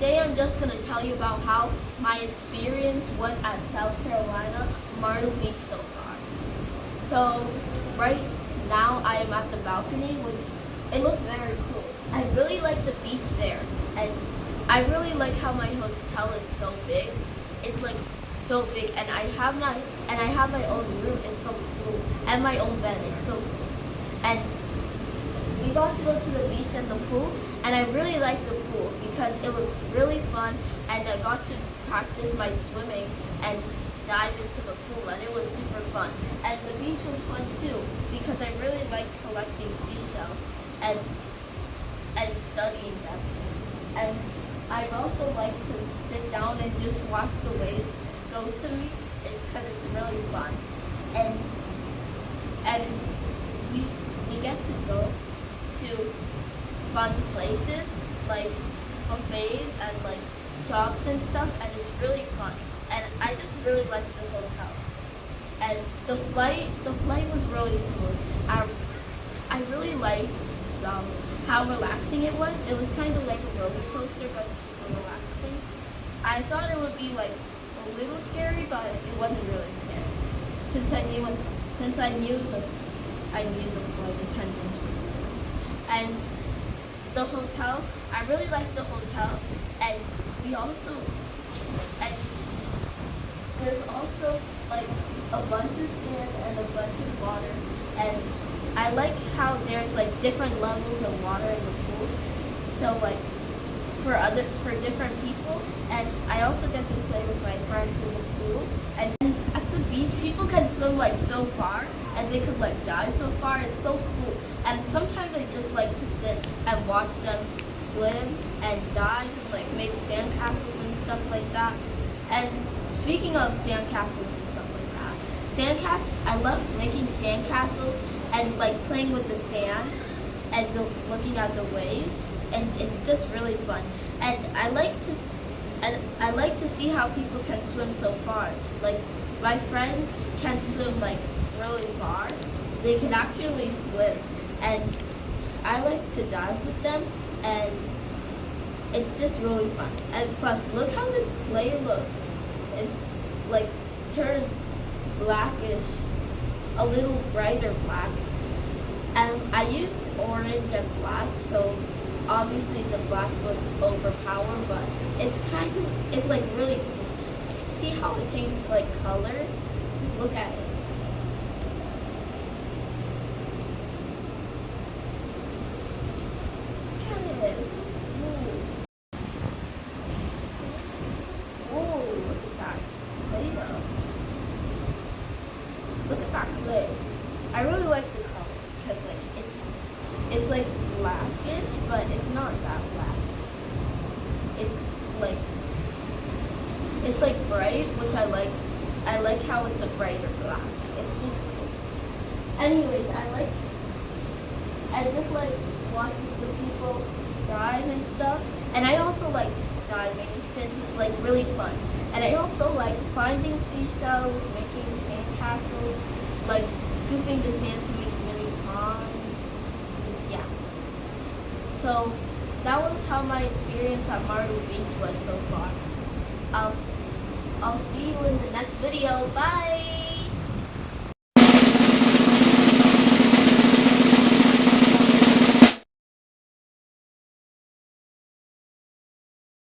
today I'm just going to tell you about how my experience went at South Carolina Mirtle Beach so far. So right now I am at the balcony, which it looks very cool. I really like the beach there, and I really like how my hotel is so big. It's like so big, and I have my own room. It's so cool, and my own bed. It's so cool. And we got to go to the beach and the pool, and I really liked the pool because it was really fun, and I got to practice my swimming and dive into the pool, and it was super fun. And the beach was fun too because I really liked collecting seashells and studying them. And I also like to sit down and just watch the waves go to me because it's really fun. And we get to go to fun places like buffets and like shops and stuff, and it's really fun. And I just really like the hotel. And the flight was really smooth. I really liked how relaxing it was. It was kind of like a roller coaster, but super relaxing. I thought it would be like a little scary, but it wasn't really scary since I knew the flight attendants were doing. And the hotel, I really liked the hotel, and there's also like a bunch of sand and a bunch of water, and I like how there's like different levels of water in the pool. So like for different people, and I also get to play with my friends in the pool. And at the beach, people can swim like so far, and they could like dive so far. It's so cool. And sometimes I just like to sit and watch them swim and dive and like make sandcastles and stuff like that. And speaking of sandcastles and stuff like that, I love making sandcastles and like playing with the sand and looking at the waves, and it's just really fun. And I like to see how people can swim so far. Like my friend can swim like really far. They can actually swim, and I like to dive with them, and it's just really fun. And plus, look how this clay looks. It's like turned blackish, a little brighter black. And I used orange and black, so obviously the black would overpower, but it's like really cool. See how it changes like colors? Just look at it. Look at it. It's so cool. Oh, look at that clay though. Look at that clay. I really like the color because like it's like blackish, but it's not that black. It's like bright, which I like. I like how it's a brighter black. It's just cool. Anyways, I just like watching the people dive and stuff. And I also like diving since it's like really fun. And I also like finding seashells, making sandcastles, like scooping the sand to make mini ponds. Yeah. So that was how my experience at Mirtle Beach was so far. I'll see you in the next video. Bye!